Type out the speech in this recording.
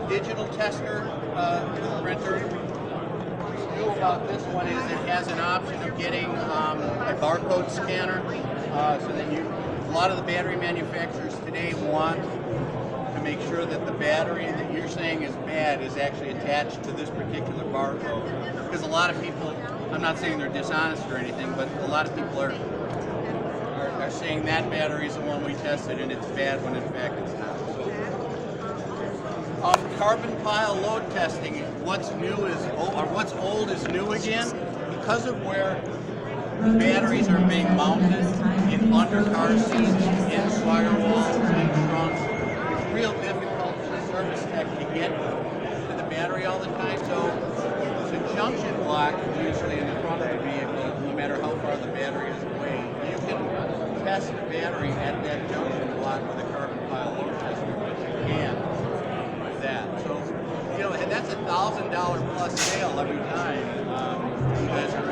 digital tester printer. What's new about this one is it has an option of getting a barcode scanner, so that a lot of the battery manufacturers today want to make sure that the battery that you're saying is bad is actually attached to this particular barcode. Because a lot of people, I'm not saying they're dishonest or anything, but a lot of people are saying that battery is the one we tested and it's bad when in fact it's not. Carbon pile load testing, what's new is, or what's old is new again. Because of where the batteries are being mounted in under car seats, in firewalls, in trunks, it's real difficult for the service tech to get to the battery all the time. So there's a junction block usually in the front of the vehicle, no matter how far the battery is away. You can test the battery at that junction block with a carbon pile load tester, which you can with that. So, you know, that's $1,000 plus sale every time you guys are